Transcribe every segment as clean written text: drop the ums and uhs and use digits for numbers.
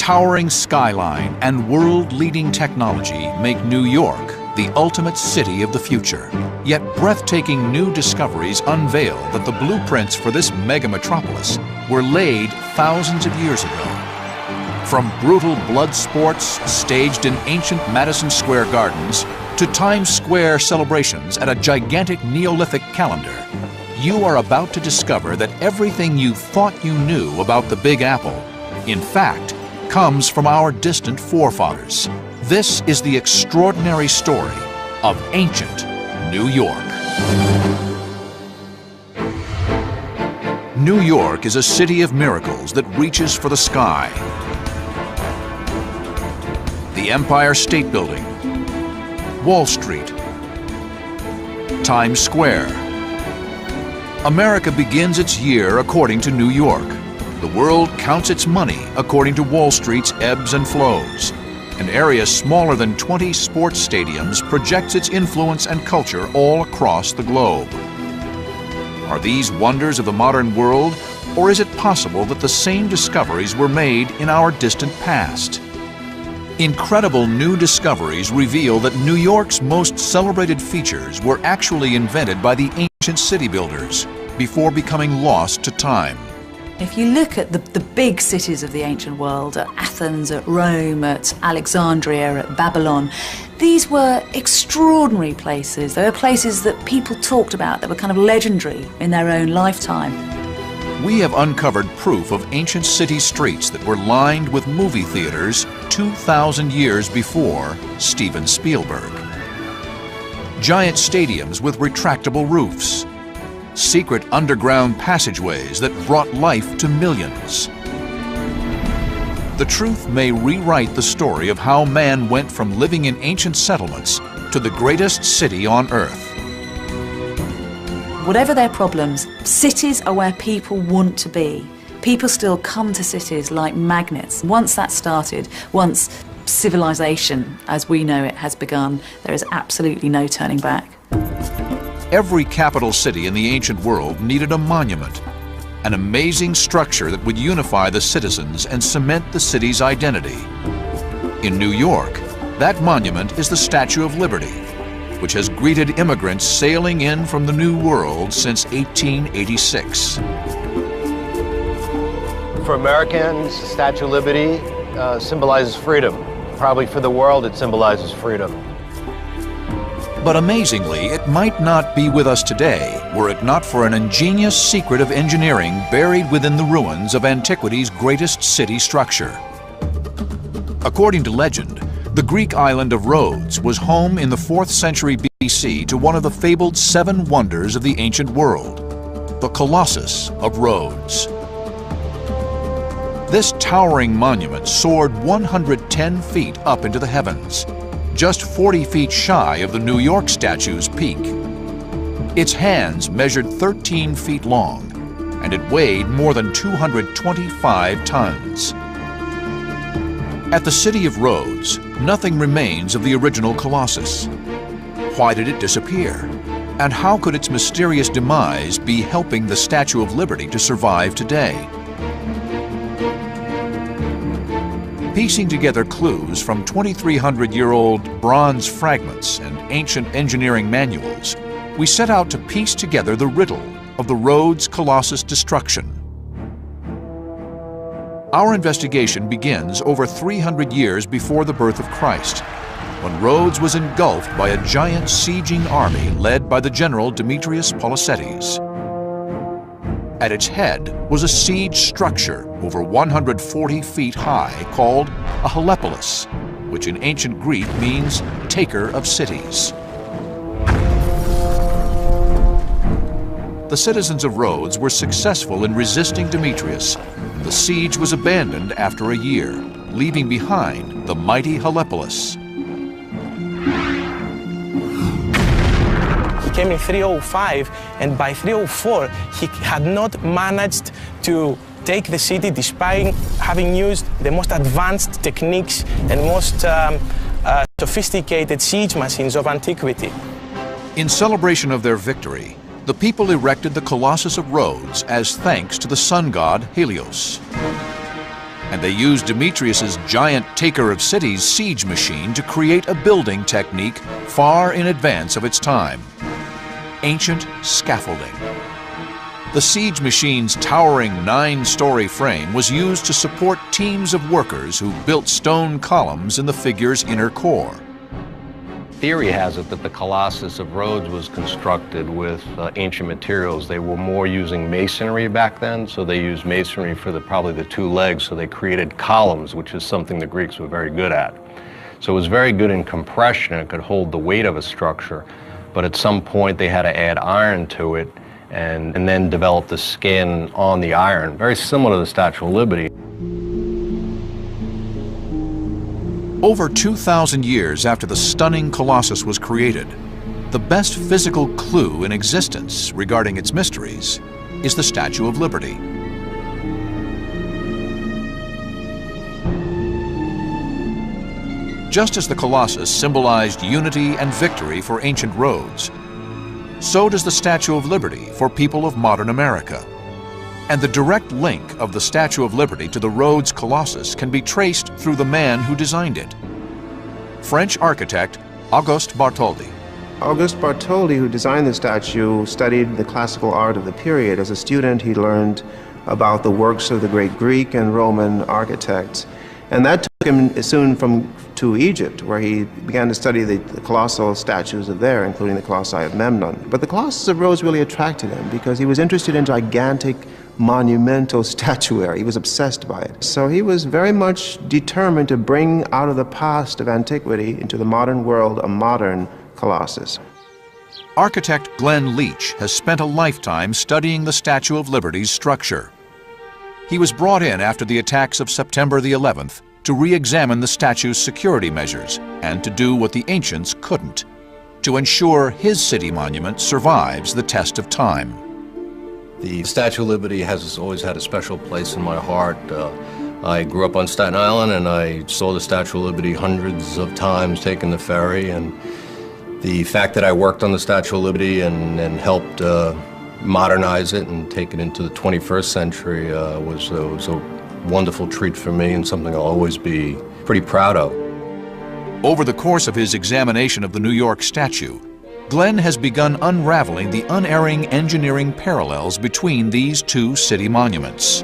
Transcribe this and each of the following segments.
towering skyline and world-leading technology make New York the ultimate city of the future. Yet breathtaking new discoveries unveil that the blueprints for this mega metropolis were laid thousands of years ago. From brutal blood sports staged in ancient Madison Square Gardens to Times Square celebrations at a gigantic Neolithic calendar, you are about to discover that everything you thought you knew about the Big Apple, in fact, comes from our distant forefathers. This is the extraordinary story of ancient New York. New York is a city of miracles that reaches for the sky. The Empire State Building, Wall Street, Times Square. America begins its year according to New York. The world counts its money according to Wall Street's ebbs and flows. An area smaller than 20 sports stadiums projects its influence and culture all across the globe. Are these wonders of the modern world, or is it possible that the same discoveries were made in our distant past? Incredible new discoveries reveal that New York's most celebrated features were actually invented by the ancient city builders before becoming lost to time. If you look at the big cities of the ancient world, at Athens, at Rome, at Alexandria, at Babylon, these were extraordinary places. They were places that people talked about, that were kind of legendary in their own lifetime. We have uncovered proof of ancient city streets that were lined with movie theaters 2,000 years before Steven Spielberg. Giant stadiums with retractable roofs. Secret underground passageways that brought life to millions. The truth may rewrite the story of how man went from living in ancient settlements to the greatest city on Earth. Whatever their problems, cities are where people want to be. People still come to cities like magnets. Once that started, once civilization as we know it has begun, there is absolutely no turning back. Every capital city in the ancient world needed a monument, an amazing structure that would unify the citizens and cement the city's identity. In New York, that monument is the Statue of Liberty, which has greeted immigrants sailing in from the New World since 1886. For Americans, the Statue of Liberty symbolizes freedom. Probably for the world, it symbolizes freedom. But amazingly, it might not be with us today were it not for an ingenious secret of engineering buried within the ruins of antiquity's greatest city structure. According to legend, the Greek island of Rhodes was home in the 4th century BC to one of the fabled 7 wonders of the ancient world, the Colossus of Rhodes. This towering monument soared 110 feet up into the heavens, just 40 feet shy of the New York statue's peak. Its hands measured 13 feet long, and it weighed more than 225 tons. At the city of Rhodes, nothing remains of the original Colossus. Why did it disappear? And how could its mysterious demise be helping the Statue of Liberty to survive today? Piecing together clues from 2,300-year-old bronze fragments and ancient engineering manuals, we set out to piece together the riddle of the Rhodes Colossus destruction. Our investigation begins over 300 years before the birth of Christ, when Rhodes was engulfed by a giant sieging army led by the general Demetrius Policetes. At its head was a siege structure over 140 feet high called a Helepolis, which in ancient Greek means taker of cities. The citizens of Rhodes were successful in resisting Demetrius, and the siege was abandoned after a year, leaving behind the mighty Helepolis. He came in 305, and by 304 he had not managed to take the city despite having used the most advanced techniques and most sophisticated siege machines of antiquity. In celebration of their victory, the people erected the Colossus of Rhodes as thanks to the sun god Helios. and they used Demetrius's giant Taker of Cities siege machine to create a building technique far in advance of its time: ancient scaffolding. The siege machine's towering 9-story frame was used to support teams of workers who built stone columns in the figure's inner core. Theory has it that the Colossus of Rhodes was constructed with ancient materials. They were more using masonry back then, so they used masonry for probably the 2 legs, so they created columns, which is something the Greeks were very good at. So it was very good in compression. It could hold the weight of a structure, but at some point they had to add iron to it and then develop the skin on the iron, very similar to the Statue of Liberty. Over 2,000 years after the stunning Colossus was created, the best physical clue in existence regarding its mysteries is the Statue of Liberty. Just as the Colossus symbolized unity and victory for ancient Rhodes, so does the Statue of Liberty for people of modern America. And the direct link of the Statue of Liberty to the Rhodes Colossus can be traced through the man who designed it: French architect Auguste Bartholdi. Auguste Bartholdi, who designed the statue, studied the classical art of the period. As a student, he learned about the works of the great Greek and Roman architects. And that took him soon to Egypt, where he began to study the colossal statues of there, including the Colossi of Memnon. But the Colossus of Rhodes really attracted him because he was interested in gigantic, monumental statuary. He was obsessed by it. So he was very much determined to bring out of the past of antiquity into the modern world a modern Colossus. Architect Glenn Leach has spent a lifetime studying the Statue of Liberty's structure. He was brought in after the attacks of September the 11th to re-examine the statue's security measures and to do what the ancients couldn't, to ensure his city monument survives the test of time. The Statue of Liberty has always had a special place in my heart. I grew up on Staten Island and I saw the Statue of Liberty hundreds of times taking the ferry, and the fact that I worked on the Statue of Liberty and helped modernize it and take it into the 21st century was a wonderful treat for me and something I'll always be pretty proud of. Over the course of his examination of the New York statue, Glenn has begun unraveling the unerring engineering parallels between these 2 city monuments.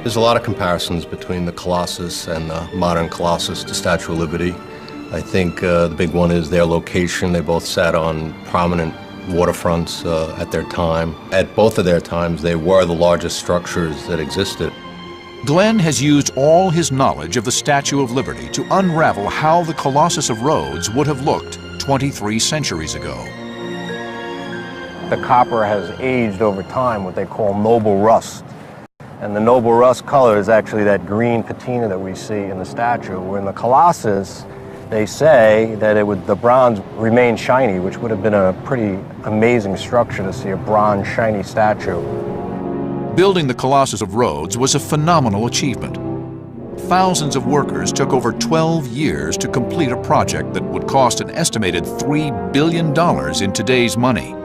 There's a lot of comparisons between the Colossus and the modern Colossus, the Statue of Liberty. I think the big one is their location. They both sat on prominent waterfronts at their time. At both of their times, they were the largest structures that existed. Glenn has used all his knowledge of the Statue of Liberty to unravel how the Colossus of Rhodes would have looked 23 centuries ago. The copper has aged over time, what they call noble rust. And the noble rust color is actually that green patina that we see in the statue. Where in the Colossus, they say that the bronze remained shiny, which would have been a pretty amazing structure to see a bronze shiny statue. Building the Colossus of Rhodes was a phenomenal achievement. Thousands of workers took over 12 years to complete a project that would cost an estimated $3 billion in today's money.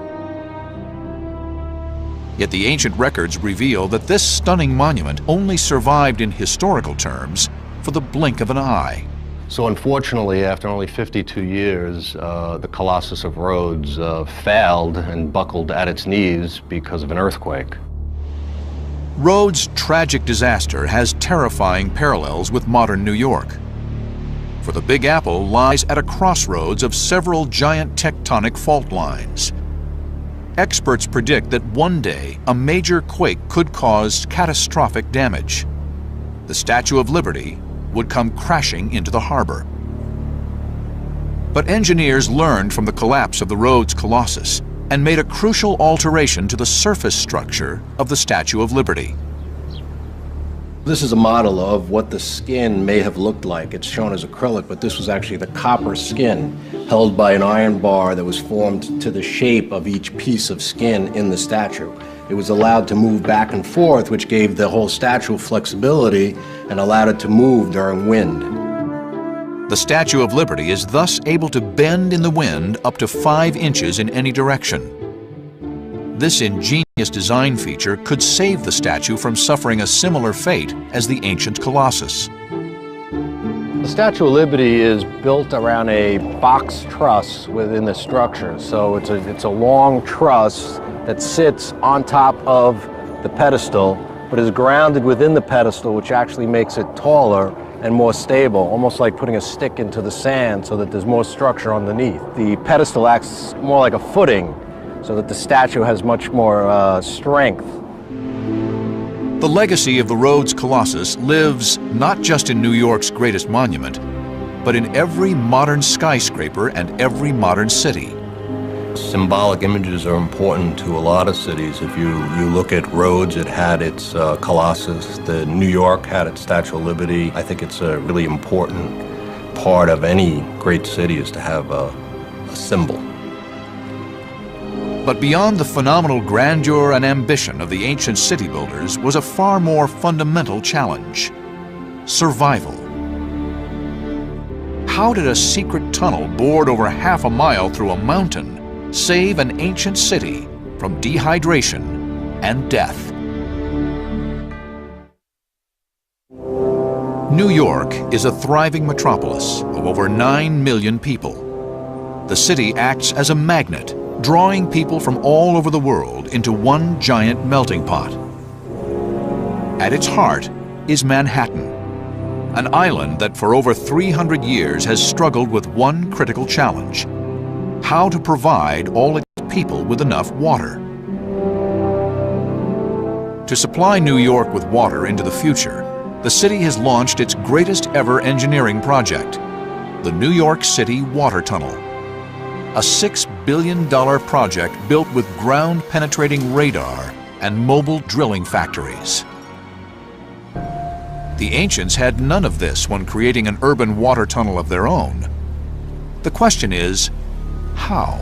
Yet the ancient records reveal that this stunning monument only survived in historical terms for the blink of an eye. So unfortunately, after only 52 years, the Colossus of Rhodes failed and buckled at its knees because of an earthquake. Rhodes' tragic disaster has terrifying parallels with modern New York. For the Big Apple lies at a crossroads of several giant tectonic fault lines. Experts predict that one day a major quake could cause catastrophic damage. The Statue of Liberty would come crashing into the harbor. But engineers learned from the collapse of the Rhodes Colossus and made a crucial alteration to the surface structure of the Statue of Liberty. This is a model of what the skin may have looked like. It's shown as acrylic, but this was actually the copper skin held by an iron bar that was formed to the shape of each piece of skin in the statue. It was allowed to move back and forth, which gave the whole statue flexibility and allowed it to move during wind. The Statue of Liberty is thus able to bend in the wind up to 5 inches in any direction. This ingenious design feature could save the statue from suffering a similar fate as the ancient Colossus. The Statue of Liberty is built around a box truss within the structure. So it's a long truss that sits on top of the pedestal, but is grounded within the pedestal, which actually makes it taller and more stable, almost like putting a stick into the sand so that there's more structure underneath. The pedestal acts more like a footing so that the statue has much more strength. The legacy of the Rhodes Colossus lives not just in New York's greatest monument, but in every modern skyscraper and every modern city. Symbolic images are important to a lot of cities. If you look at Rhodes, it had its Colossus. New York had its Statue of Liberty. I think it's a really important part of any great city is to have a symbol. But beyond the phenomenal grandeur and ambition of the ancient city builders was a far more fundamental challenge: survival. How did a secret tunnel bored over half a mile through a mountain save an ancient city from dehydration and death? New York is a thriving metropolis of over 9 million people. The city acts as a magnet, drawing people from all over the world into one giant melting pot. At its heart is Manhattan, an island that for over 300 years has struggled with one critical challenge: how to provide all its people with enough water. To supply New York with water into the future, the city has launched its greatest ever engineering project, the New York City Water Tunnel. A $6 billion project built with ground-penetrating radar and mobile drilling factories. The ancients had none of this when creating an urban water tunnel of their own. The question is, how?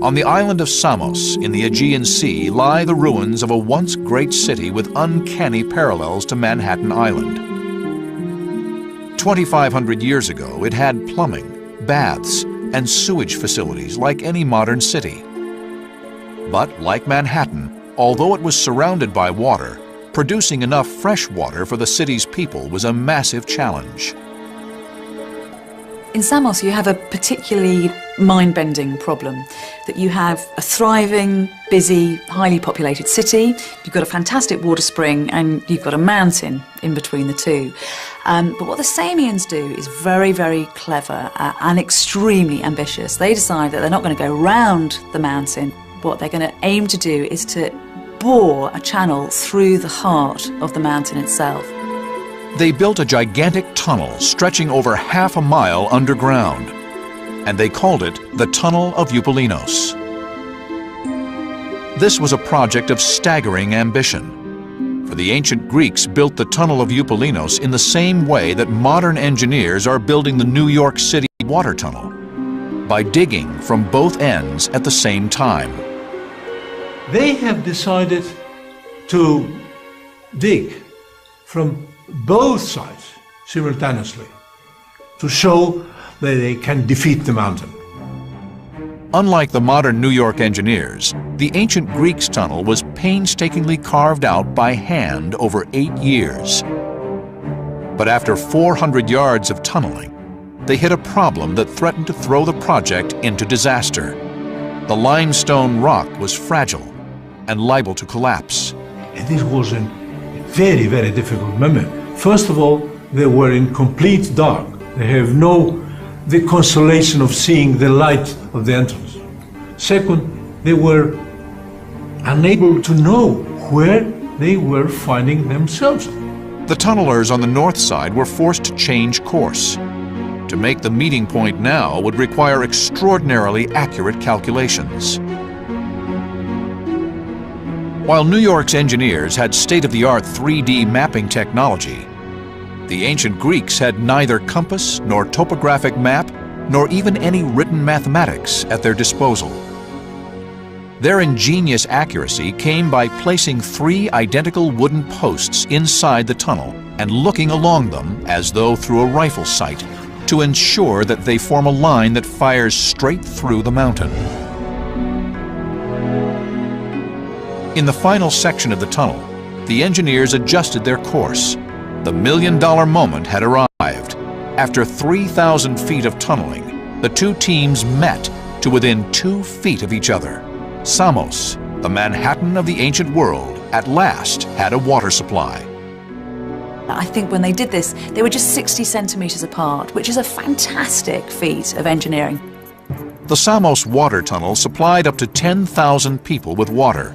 On the island of Samos in the Aegean Sea lie the ruins of a once great city with uncanny parallels to Manhattan Island. 2,500 years ago, it had plumbing, baths, and sewage facilities like any modern city. But like Manhattan, although it was surrounded by water, producing enough fresh water for the city's people was a massive challenge. In Samos, you have a particularly mind-bending problem, that you have a thriving, busy, highly populated city, you've got a fantastic water spring, and you've got a mountain in between the two. But what the Samians do is very, very clever and extremely ambitious. They decide that they're not going to go round the mountain. What they're going to aim to do is to bore a channel through the heart of the mountain itself. They built a gigantic tunnel stretching over half a mile underground, and they called it the Tunnel of Eupalinos. This was a project of staggering ambition, for the ancient Greeks built the Tunnel of Eupalinos in the same way that modern engineers are building the New York City water tunnel, by digging from both ends at the same time. They have decided to dig from both sides simultaneously to show that they can defeat the mountain. Unlike the modern New York engineers, the ancient Greeks' tunnel was painstakingly carved out by hand over 8 years. But after 400 yards of tunneling, they hit a problem that threatened to throw the project into disaster. The limestone rock was fragile and liable to collapse. And this was a very, very difficult moment. First of all, they were in complete dark. They have the consolation of seeing the light of the entrance. Second, they were unable to know where they were finding themselves. The tunnelers on the north side were forced to change course. To make the meeting point now would require extraordinarily accurate calculations. While New York's engineers had state-of-the-art 3D mapping technology, the ancient Greeks had neither compass nor topographic map, nor even any written mathematics at their disposal. Their ingenious accuracy came by placing 3 identical wooden posts inside the tunnel and looking along them as though through a rifle sight to ensure that they form a line that fires straight through the mountain. In the final section of the tunnel, the engineers adjusted their course. The million-dollar moment had arrived. After 3,000 feet of tunneling, the two teams met to within 2 feet of each other. Samos, the Manhattan of the ancient world, at last had a water supply. I think when they did this, they were just 60 centimetres apart, which is a fantastic feat of engineering. The Samos water tunnel supplied up to 10,000 people with water.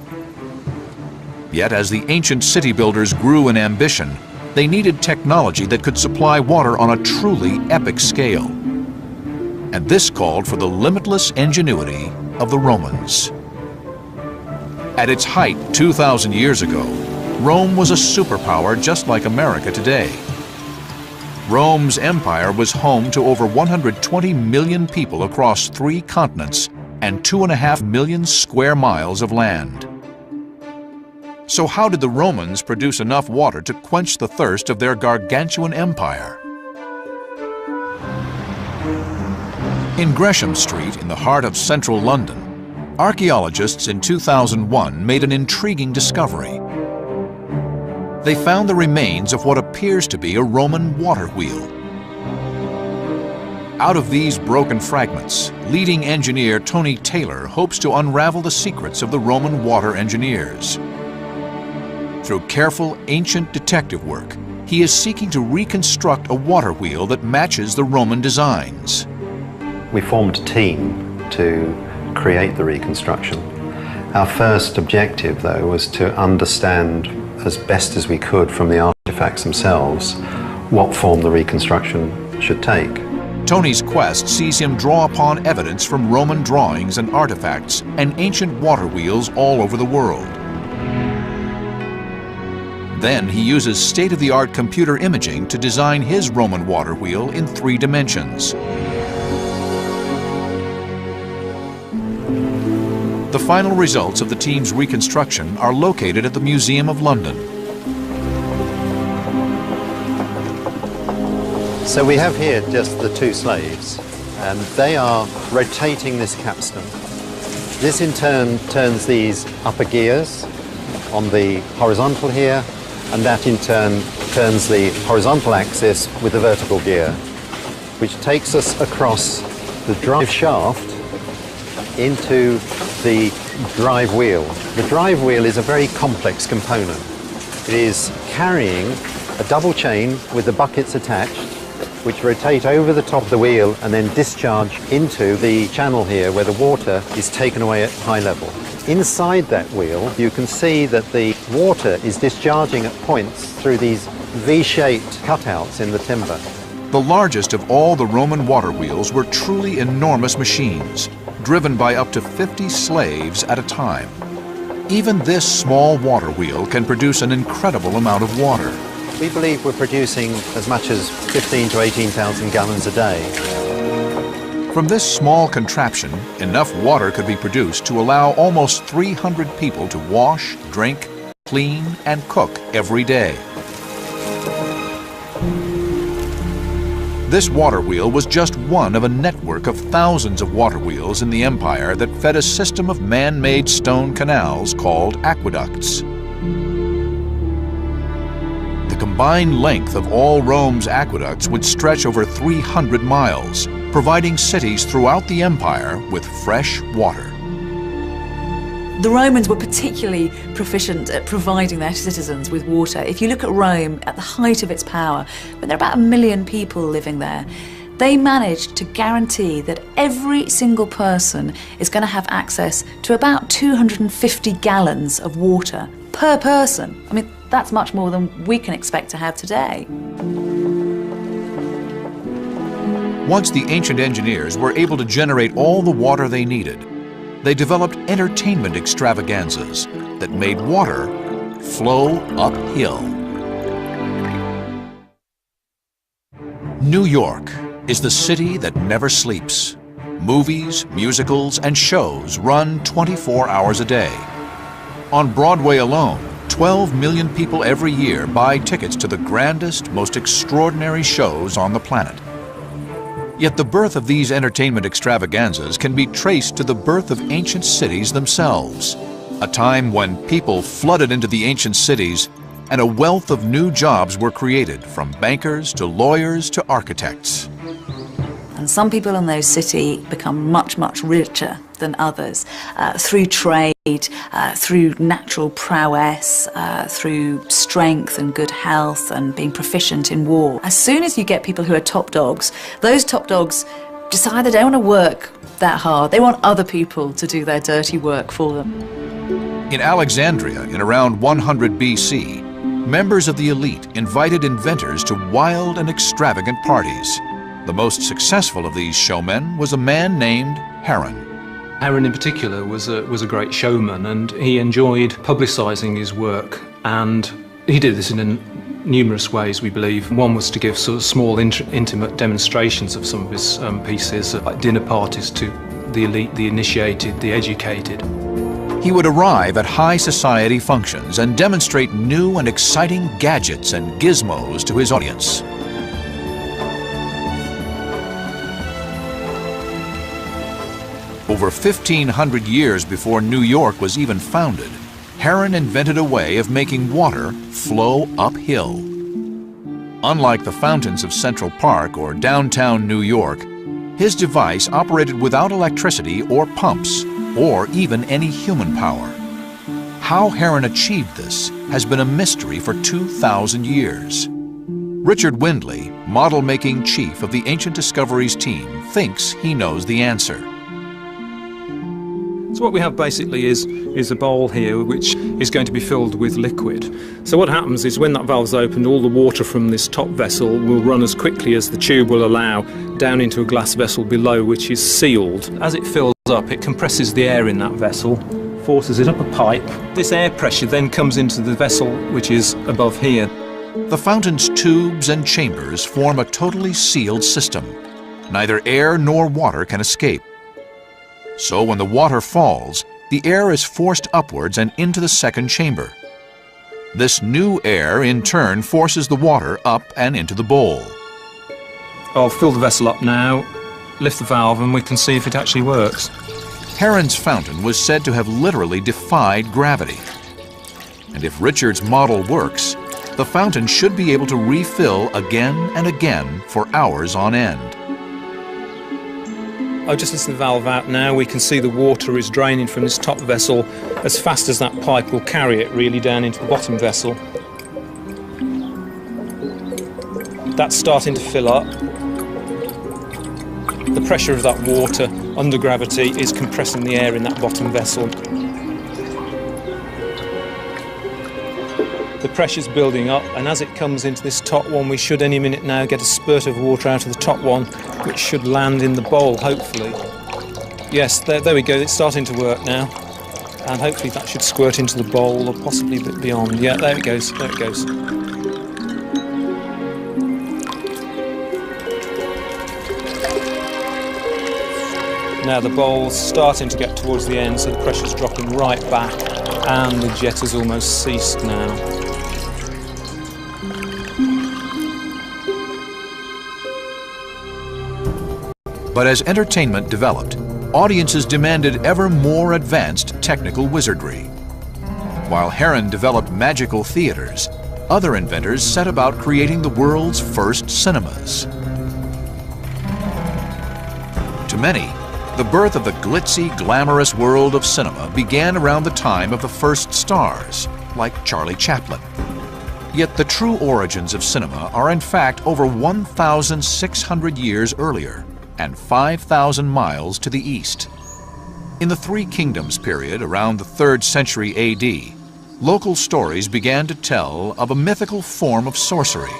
Yet as the ancient city builders grew in ambition, they needed technology that could supply water on a truly epic scale. And this called for the limitless ingenuity of the Romans. At its height 2,000 years ago, Rome was a superpower just like America today. Rome's empire was home to over 120 million people across 3 continents and 2.5 million square miles of land. So how did the Romans produce enough water to quench the thirst of their gargantuan empire? In Gresham Street, in the heart of central London, archaeologists in 2001 made an intriguing discovery. They found the remains of what appears to be a Roman water wheel. Out of these broken fragments, leading engineer Tony Taylor hopes to unravel the secrets of the Roman water engineers. Through careful, ancient detective work, he is seeking to reconstruct a water wheel that matches the Roman designs. We formed a team to create the reconstruction. Our first objective, though, was to understand as best as we could from the artifacts themselves what form the reconstruction should take. Tony's quest sees him draw upon evidence from Roman drawings and artifacts and ancient water wheels all over the world. Then he uses state-of-the-art computer imaging to design his Roman water wheel in 3 dimensions. The final results of the team's reconstruction are located at the Museum of London. So we have here just the 2 slaves, and they are rotating this capstan. This in turn turns these upper gears on the horizontal here, and that in turn turns the horizontal axis with the vertical gear, which takes us across the drive shaft into the drive wheel. The drive wheel is a very complex component. It is carrying a double chain with the buckets attached, which rotate over the top of the wheel and then discharge into the channel here where the water is taken away at high level. Inside that wheel, you can see that the water is discharging at points through these V-shaped cutouts in the timber. The largest of all the Roman water wheels were truly enormous machines, driven by up to 50 slaves at a time. Even this small water wheel can produce an incredible amount of water. We believe we're producing as much as 15,000 to 18,000 gallons a day. From this small contraption, enough water could be produced to allow almost 300 people to wash, drink, clean, and cook every day. This water wheel was just one of a network of thousands of water wheels in the empire that fed a system of man-made stone canals called aqueducts. The combined length of all Rome's aqueducts would stretch over 300 miles, providing cities throughout the empire with fresh water. The Romans were particularly proficient at providing their citizens with water. If you look at Rome at the height of its power, when there are about 1 million people living there, they managed to guarantee that every single person is going to have access to about 250 gallons of water per person. I mean, that's much more than we can expect to have today. Once the ancient engineers were able to generate all the water they needed, they developed entertainment extravaganzas that made water flow uphill. New York is the city that never sleeps. Movies, musicals, and shows run 24 hours a day. On Broadway alone, 12 million people every year buy tickets to the grandest, most extraordinary shows on the planet. Yet the birth of these entertainment extravaganzas can be traced to the birth of ancient cities themselves. a time when people flooded into the ancient cities and a wealth of new jobs were created, from bankers to lawyers to architects. And some people in those cities become much, much richer than others through trade, through natural prowess, through strength and good health and being proficient in war. As soon as you get people who are top dogs, those top dogs decide they don't want to work that hard. They want other people to do their dirty work for them. In Alexandria, in around 100 BC, members of the elite invited inventors to wild and extravagant parties. The most successful of these showmen was a man named Heron. Heron in particular was a great showman, and he enjoyed publicising his work, and he did this in numerous ways, we believe. One was to give sort of small intimate demonstrations of some of his pieces, like dinner parties to the elite, the initiated, the educated. He would arrive at high society functions and demonstrate new and exciting gadgets and gizmos to his audience. Over 1,500 years before New York was even founded, Heron invented a way of making water flow uphill. Unlike the fountains of Central Park or downtown New York, his device operated without electricity or pumps, or even any human power. How Heron achieved this has been a mystery for 2,000 years. Richard Windley, model-making chief of the Ancient Discoveries team, thinks he knows the answer. So what we have basically is a bowl here which is going to be filled with liquid. So what happens is when that valve's opened, all the water from this top vessel will run as quickly as the tube will allow down into a glass vessel below, which is sealed. As it fills up, it compresses the air in that vessel, forces it up a pipe. This air pressure then comes into the vessel which is above here. The fountain's tubes and chambers form a totally sealed system. Neither air nor water can escape. So when the water falls, the air is forced upwards and into the second chamber. This new air in turn forces the water up and into the bowl. I'll fill the vessel up now, lift the valve, and we can see if it actually works. Heron's fountain was said to have literally defied gravity. And if Richard's model works, the fountain should be able to refill again and again for hours on end. I'll just listen the valve out now. We can see the water is draining from this top vessel as fast as that pipe will carry it really down into the bottom vessel. That's starting to fill up. The pressure of that water under gravity is compressing the air in that bottom vessel. The pressure's building up, and as it comes into this top one, we should any minute now get a spurt of water out of the top one, which should land in the bowl, hopefully. Yes, there we go, it's starting to work now. And hopefully that should squirt into the bowl, or possibly a bit beyond. Yeah, there it goes, there it goes. Now the bowl's starting to get towards the end, so the pressure's dropping right back, and the jet has almost ceased now. But as entertainment developed, audiences demanded ever more advanced technical wizardry. While Heron developed magical theaters, other inventors set about creating the world's first cinemas. To many, the birth of the glitzy, glamorous world of cinema began around the time of the first stars, like Charlie Chaplin. Yet the true origins of cinema are in fact over 1,600 years earlier, and 5,000 miles to the east. In the Three Kingdoms period, around the 3rd century AD, local stories began to tell of a mythical form of sorcery,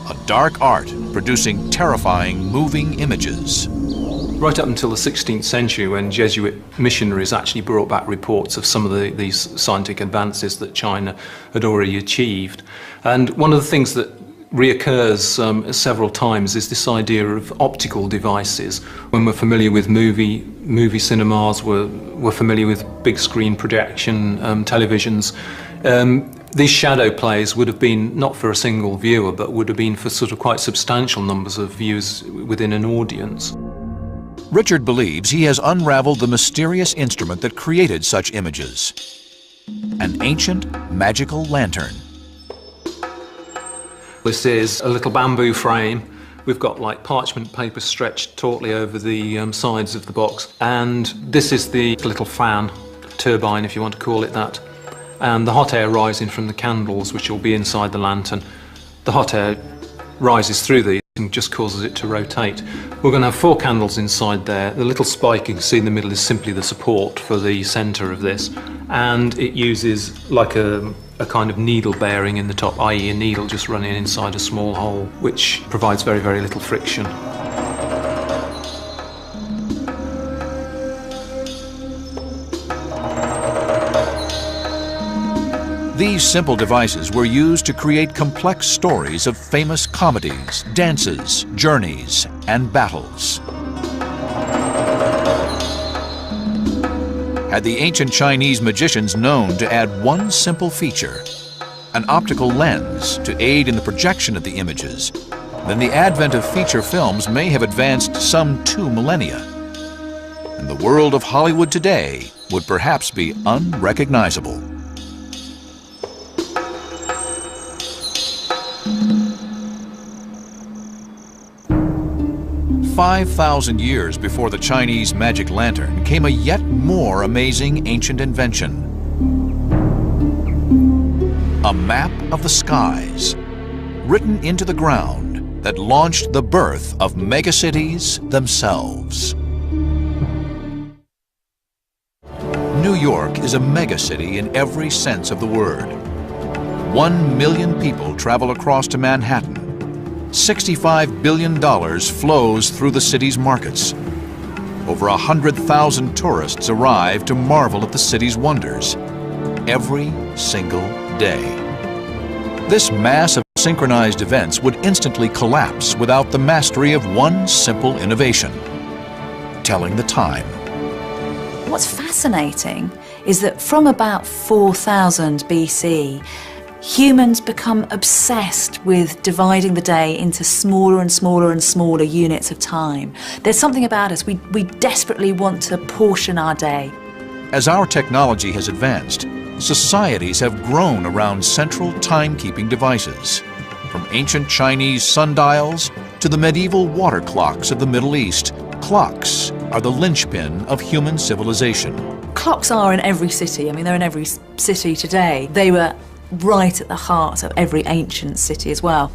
a dark art producing terrifying moving images. Right up until the 16th century, when Jesuit missionaries actually brought back reports of some of these scientific advances that China had already achieved. And one of the things that reoccurs several times is this idea of optical devices. When we're familiar with movie cinemas, we're familiar with big screen projection televisions. These shadow plays would have been not for a single viewer, but would have been for sort of quite substantial numbers of viewers within an audience. Richard believes he has unraveled the mysterious instrument that created such images. an ancient magical lantern. This is a little bamboo frame. We've got like parchment paper stretched tautly over the sides of the box, and this is the little fan, turbine if you want to call it that, and the hot air rising from the candles which will be inside the lantern. The hot air rises through these and just causes it to rotate. We're going to have 4 candles inside there. The little spike you can see in the middle is simply the support for the centre of this, and it uses like a kind of needle bearing in the top, i.e. a needle just running inside a small hole, which provides very, very little friction. These simple devices were used to create complex stories of famous comedies, dances, journeys, and battles. Had the ancient Chinese magicians known to add one simple feature, an optical lens to aid in the projection of the images, then the advent of feature films may have advanced some 2 millennia, and the world of Hollywood today would perhaps be unrecognizable. 5,000 years before the Chinese magic lantern came a yet more amazing ancient invention. A map of the skies, written into the ground, that launched the birth of megacities themselves. New York is a megacity in every sense of the word. 1 million people travel across to Manhattan. $65 billion flows through the city's markets. Over 100,000 tourists arrive to marvel at the city's wonders every single day. This mass of synchronized events would instantly collapse without the mastery of one simple innovation: telling the time. What's fascinating is that from about 4000 BC, humans become obsessed with dividing the day into smaller and smaller and smaller units of time. There's something about us, we desperately want to portion our day. As our technology has advanced, societies have grown around central timekeeping devices. From ancient Chinese sundials to the medieval water clocks of the Middle East, clocks are the linchpin of human civilization. Clocks are in every city. I mean, they're in every city today. They were right at the heart of every ancient city as well.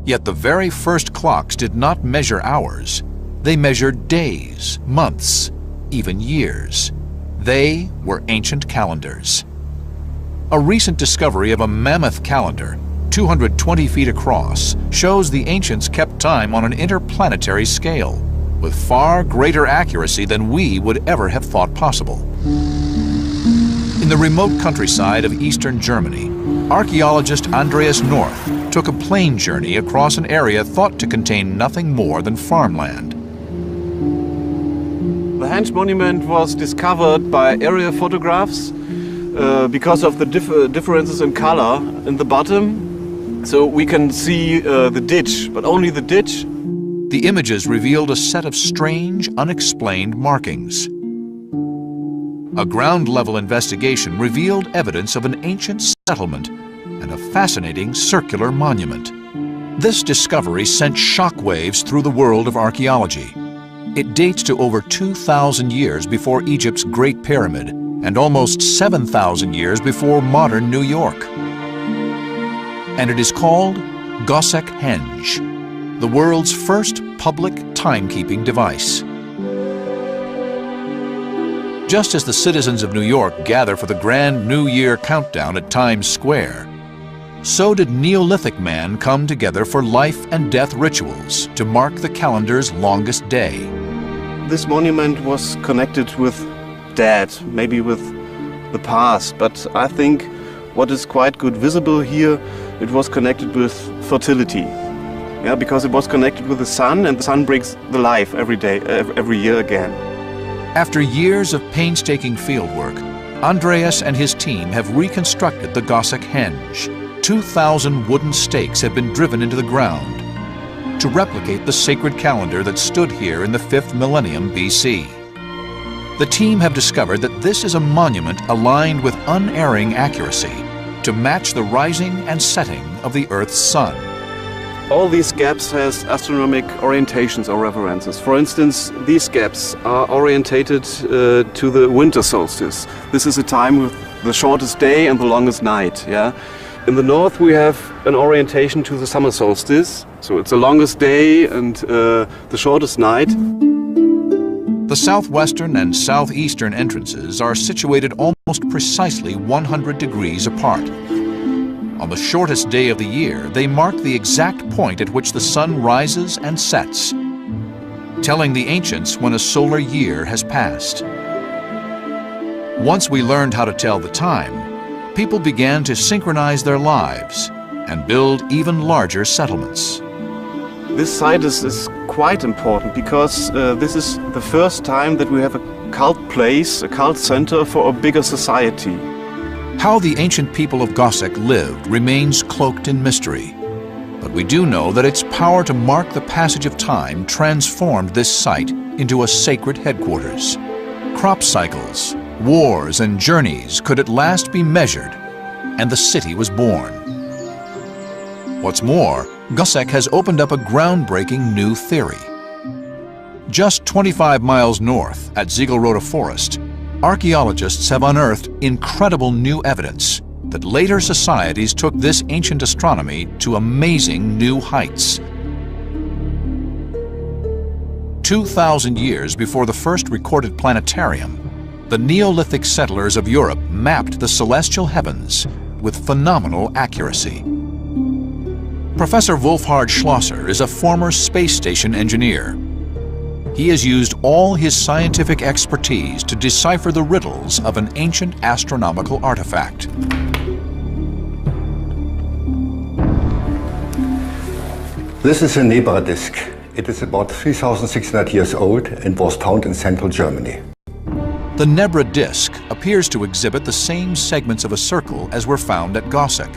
Yet the very first clocks did not measure hours. They measured days, months, even years. They were ancient calendars. A recent discovery of a mammoth calendar, 220 feet across, shows the ancients kept time on an interplanetary scale, with far greater accuracy than we would ever have thought possible. In the remote countryside of eastern Germany, archaeologist Andreas North took a plane journey across an area thought to contain nothing more than farmland. The Henge monument was discovered by aerial photographs because of the differences in color in the bottom. So we can see the ditch, but only the ditch. The images revealed a set of strange, unexplained markings. A ground-level investigation revealed evidence of an ancient settlement and a fascinating circular monument. This discovery sent shockwaves through the world of archaeology. It dates to over 2,000 years before Egypt's Great Pyramid and almost 7,000 years before modern New York. And it is called Gösek Henge, the world's first public timekeeping device. Just as the citizens of New York gather for the grand New Year countdown at Times Square, so did Neolithic man come together for life and death rituals to mark the calendar's longest day. This monument was connected with death, maybe with the past, but I think what is quite good visible here, it was connected with fertility. Yeah, because it was connected with the sun, and the sun brings the life every day, every year again. After years of painstaking fieldwork, Andreas and his team have reconstructed the Gösek Henge. 2,000 wooden stakes have been driven into the ground to replicate the sacred calendar that stood here in the 5th millennium BC. The team have discovered that this is a monument aligned with unerring accuracy to match the rising and setting of the Earth's sun. All these gaps has astronomic orientations or references. For instance, these gaps are orientated to the winter solstice. This is a time with the shortest day and the longest night. Yeah? In the north we have an orientation to the summer solstice, so it's the longest day and the shortest night. The southwestern and southeastern entrances are situated almost precisely 100 degrees apart. On the shortest day of the year, they mark the exact point at which the sun rises and sets, telling the ancients when a solar year has passed. Once we learned how to tell the time, people began to synchronize their lives and build even larger settlements. This site is quite important because this is the first time that we have a cult place, a cult center for a bigger society. How the ancient people of Gossec lived remains cloaked in mystery, but we do know that its power to mark the passage of time transformed this site into a sacred headquarters. Crop cycles, wars, and journeys could at last be measured, and the city was born. What's more, Gossec has opened up a groundbreaking new theory. Just 25 miles north at Ziegelrode Forest, archaeologists have unearthed incredible new evidence that later societies took this ancient astronomy to amazing new heights. 2,000 years before the first recorded planetarium, the Neolithic settlers of Europe mapped the celestial heavens with phenomenal accuracy. Professor Wolfhard Schlosser is a former space station engineer. He has used all his scientific expertise to decipher the riddles of an ancient astronomical artifact. This is a Nebra disk. It is about 3,600 years old and was found in central Germany. The Nebra disk appears to exhibit the same segments of a circle as were found at Gossec.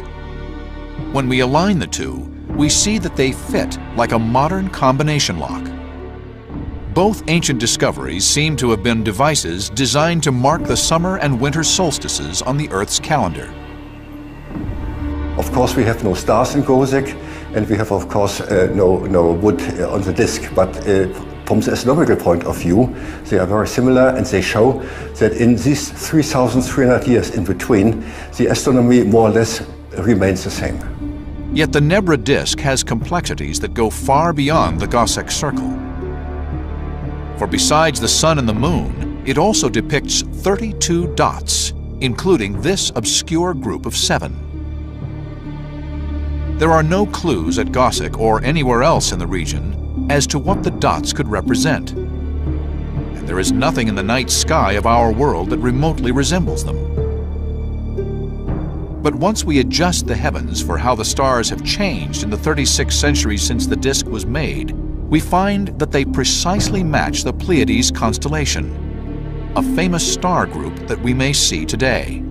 When we align the two, we see that they fit like a modern combination lock. Both ancient discoveries seem to have been devices designed to mark the summer and winter solstices on the Earth's calendar. Of course, we have no stars in Gossec, and we have, of course, no wood on the disk. But from the astronomical point of view, they are very similar, and they show that in these 3,300 years in between, the astronomy more or less remains the same. Yet the Nebra disk has complexities that go far beyond the Gossec circle. For besides the sun and the moon, it also depicts 32 dots, including this obscure group of 7. There are no clues at Gossec or anywhere else in the region as to what the dots could represent. And there is nothing in the night sky of our world that remotely resembles them. But once we adjust the heavens for how the stars have changed in the 36 centuries since the disk was made, we find that they precisely match the Pleiades constellation, a famous star group that we may see today.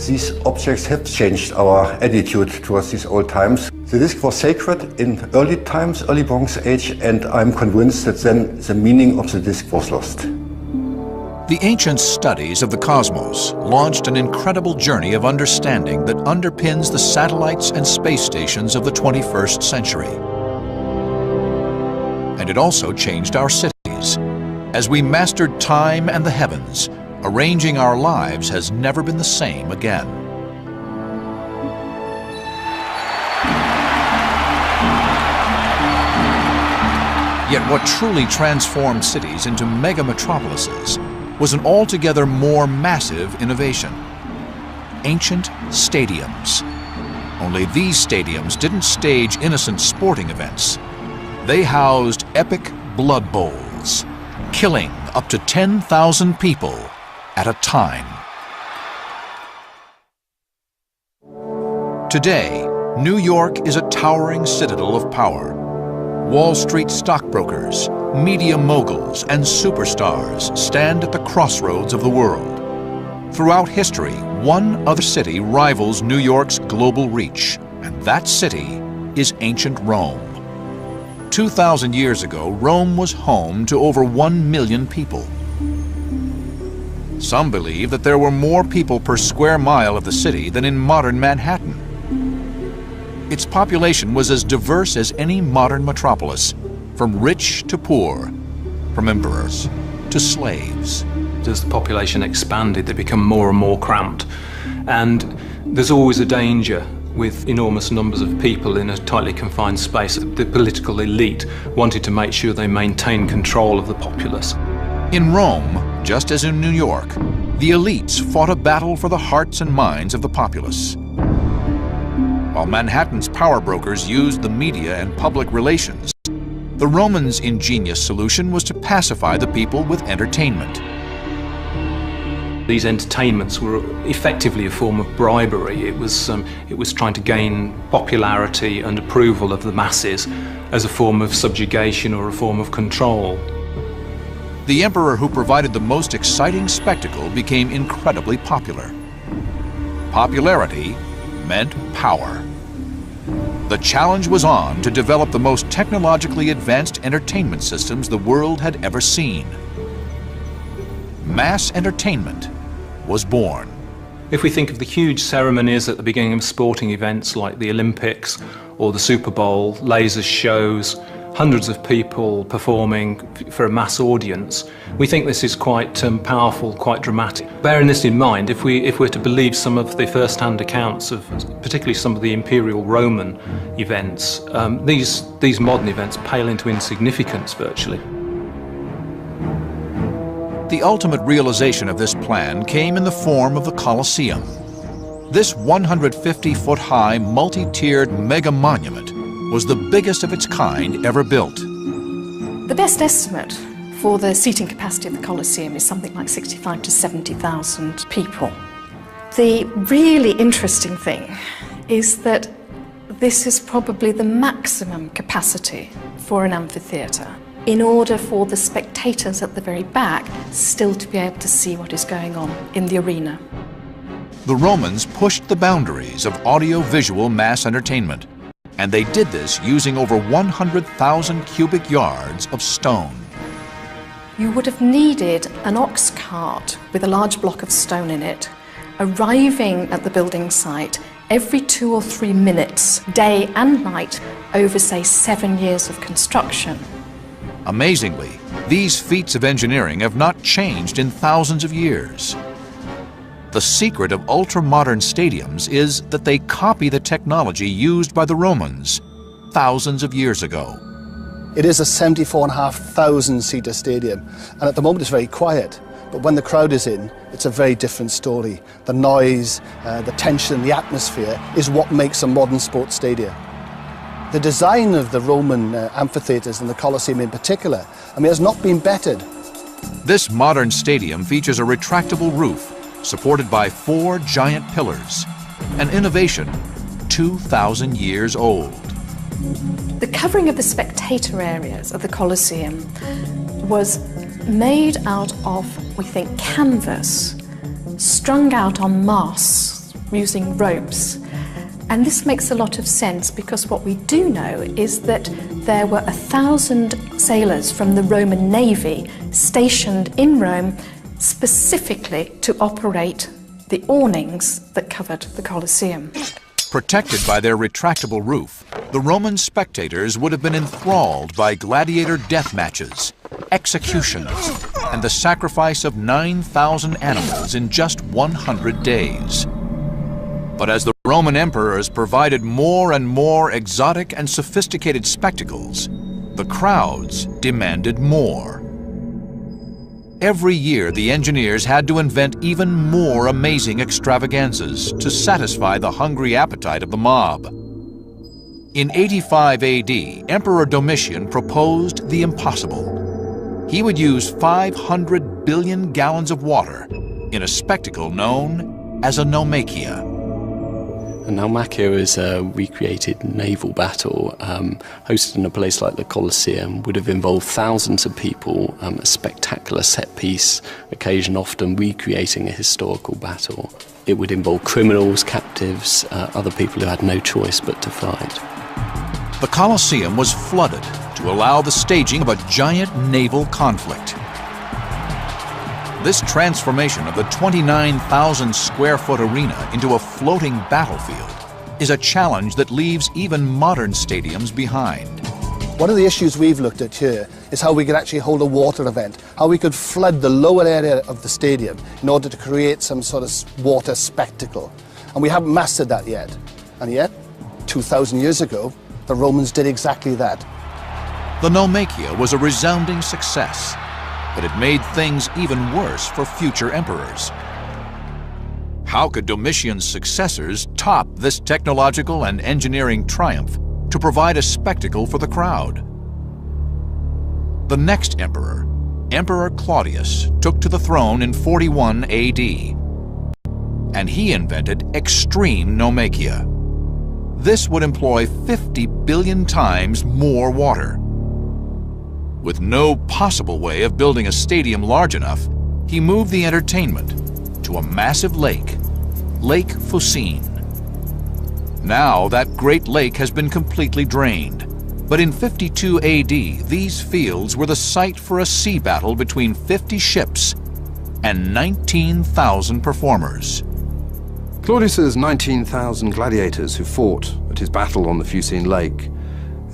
These objects have changed our attitude towards these old times. The disk was sacred in early times, early Bronze Age, and I'm convinced that then the meaning of the disk was lost. The ancient studies of the cosmos launched an incredible journey of understanding that underpins the satellites and space stations of the 21st century. And it also changed our cities. As we mastered time and the heavens, arranging our lives has never been the same again. Yet what truly transformed cities into mega metropolises was an altogether more massive innovation: ancient stadiums. Only these stadiums didn't stage innocent sporting events. They housed epic blood bowls, killing up to 10,000 people at a time. Today, New York is a towering citadel of power. Wall Street stockbrokers, media moguls, and superstars stand at the crossroads of the world. Throughout history, one other city rivals New York's global reach, and that city is ancient Rome. 2,000 years ago, Rome was home to over 1 million people. Some believe that there were more people per square mile of the city than in modern Manhattan. Its population was as diverse as any modern metropolis, from rich to poor, from emperors to slaves. As the population expanded, they become more and more cramped. And there's always a danger with enormous numbers of people in a tightly confined space. The political elite wanted to make sure they maintained control of the populace. In Rome, just as in New York, the elites fought a battle for the hearts and minds of the populace. While Manhattan's power brokers used the media and public relations, the Romans' ingenious solution was to pacify the people with entertainment. These entertainments were effectively a form of bribery. It was trying to gain popularity and approval of the masses as a form of subjugation or a form of control. The emperor who provided the most exciting spectacle became incredibly popular. Popularity meant power. The challenge was on to develop the most technologically advanced entertainment systems the world had ever seen. Mass entertainment was born. If we think of the huge ceremonies at the beginning of sporting events like the Olympics or the Super Bowl, laser shows, hundreds of people performing for a mass audience, we think this is quite powerful, quite dramatic. Bearing this in mind, if we're to believe some of the first-hand accounts of particularly some of the Imperial Roman events, these modern events pale into insignificance virtually. The ultimate realization of this plan came in the form of the Colosseum. This 150-foot-high, multi-tiered mega monument was the biggest of its kind ever built. The best estimate for the seating capacity of the Colosseum is something like 65 to 70,000 people. The really interesting thing is that this is probably the maximum capacity for an amphitheatre, in order for the spectators at the very back still to be able to see what is going on in the arena. The Romans pushed the boundaries of audio-visual mass entertainment, and they did this using over 100,000 cubic yards of stone. You would have needed an ox cart with a large block of stone in it, arriving at the building site every 2 or 3 minutes, day and night, over, say, 7 years of construction. Amazingly, these feats of engineering have not changed in thousands of years. The secret of ultra-modern stadiums is that they copy the technology used by the Romans thousands of years ago. It is a 74,500-seater stadium, and at the moment it's very quiet. But when the crowd is in, it's a very different story. The noise, the tension, the atmosphere is what makes a modern sports stadium. The design of the Roman amphitheatres and the Colosseum in particular, has not been bettered. This modern stadium features a retractable roof supported by 4 giant pillars, an innovation 2,000 years old. The covering of the spectator areas of the Colosseum was made out of, we think, canvas, strung out on masts using ropes. And this makes a lot of sense because what we do know is that there were 1,000 sailors from the Roman Navy stationed in Rome specifically to operate the awnings that covered the Colosseum. Protected by their retractable roof, the Roman spectators would have been enthralled by gladiator death matches, executions, and the sacrifice of 9,000 animals in just 100 days. But as the Roman emperors provided more and more exotic and sophisticated spectacles, the crowds demanded more. Every year, the engineers had to invent even more amazing extravaganzas to satisfy the hungry appetite of the mob. In 85 AD, Emperor Domitian proposed the impossible. He would use 500 billion gallons of water in a spectacle known as a naumachia. A naumachia is a recreated naval battle hosted in a place like the Colosseum, would have involved thousands of people, a spectacular set piece occasion often recreating a historical battle. It would involve criminals, captives, other people who had no choice but to fight. The Colosseum was flooded to allow the staging of a giant naval conflict. This transformation of the 29,000 square foot arena into a floating battlefield is a challenge that leaves even modern stadiums behind. One of the issues we've looked at here is how we could actually hold a water event, how we could flood the lower area of the stadium in order to create some sort of water spectacle. And we haven't mastered that yet. And yet, 2,000 years ago, the Romans did exactly that. The Naumachia was a resounding success, but it made things even worse for future emperors. How could Domitian's successors top this technological and engineering triumph to provide a spectacle for the crowd? The next emperor, Emperor Claudius, took to the throne in 41 AD, and he invented extreme Naumachia. This would employ 50 billion times more water. With no possible way of building a stadium large enough, he moved the entertainment to a massive lake, Lake Fucine. Now that great lake has been completely drained, but in 52 AD, these fields were the site for a sea battle between 50 ships and 19,000 performers. Claudius's 19,000 gladiators who fought at his battle on the Fucine Lake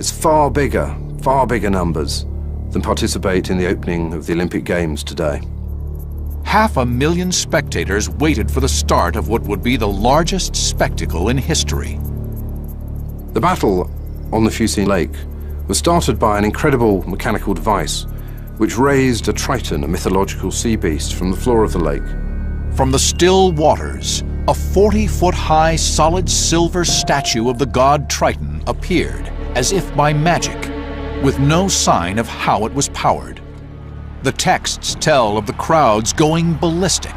is far bigger numbers than participate in the opening of the Olympic Games today. 500,000 spectators waited for the start of what would be the largest spectacle in history. The battle on the Fucine Lake was started by an incredible mechanical device which raised a Triton, a mythological sea beast, from the floor of the lake. From the still waters, a 40-foot-high solid silver statue of the god Triton appeared, as if by magic, with no sign of how it was powered. The texts tell of the crowds going ballistic.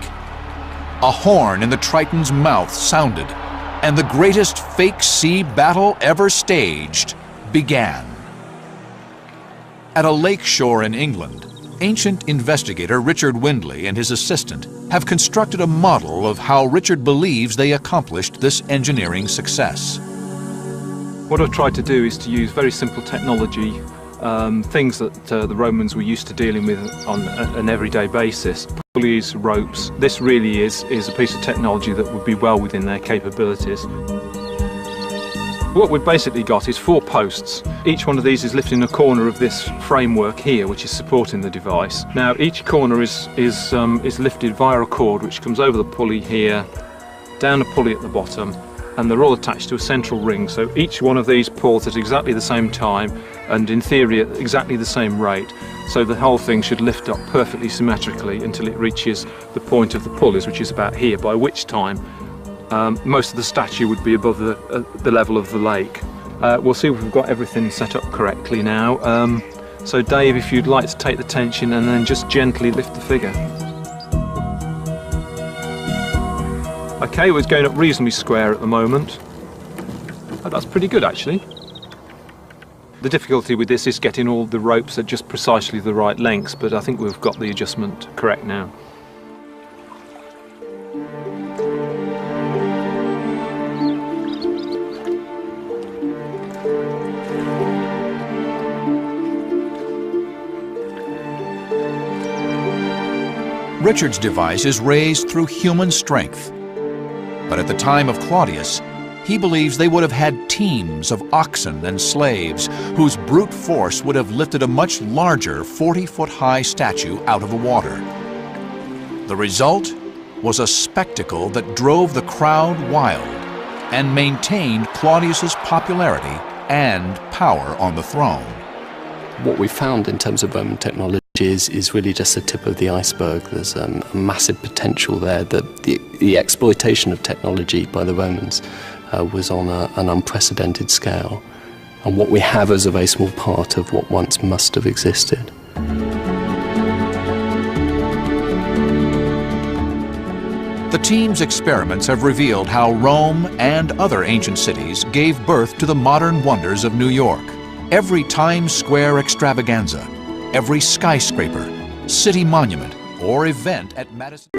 A horn in the Triton's mouth sounded, and the greatest fake sea battle ever staged began. At a lake shore in England, ancient investigator Richard Windley and his assistant have constructed a model of how Richard believes they accomplished this engineering success. What I've tried to do is to use very simple technology, things that the Romans were used to dealing with on an everyday basis. Pulleys, ropes. This really is a piece of technology that would be well within their capabilities. What we've basically got is 4 posts. Each one of these is lifting a corner of this framework here, which is supporting the device. Now each corner is lifted via a cord which comes over the pulley here, down a pulley at the bottom, and they're all attached to a central ring. So each one of these pulls at exactly the same time and in theory at exactly the same rate. So the whole thing should lift up perfectly symmetrically until it reaches the point of the pulleys, which is about here, by which time most of the statue would be above the level of the lake. We'll see if we've got everything set up correctly now. So Dave, if you'd like to take the tension and then just gently lift the figure. Okay, well, it's going up reasonably square at the moment. Oh, that's pretty good actually. The difficulty with this is getting all the ropes at just precisely the right lengths, but I think we've got the adjustment correct now. Richard's device is raised through human strength. But at the time of Claudius, he believes they would have had teams of oxen and slaves whose brute force would have lifted a much larger 40-foot-high statue out of the water. The result was a spectacle that drove the crowd wild and maintained Claudius's popularity and power on the throne. What we found in terms of Roman technology is really just the tip of the iceberg. There's a massive potential there. The exploitation of technology by the Romans was on an unprecedented scale. And what we have is a very small part of what once must have existed. The team's experiments have revealed how Rome and other ancient cities gave birth to the modern wonders of New York. Every Times Square extravaganza, every skyscraper, city monument, or event at Madison.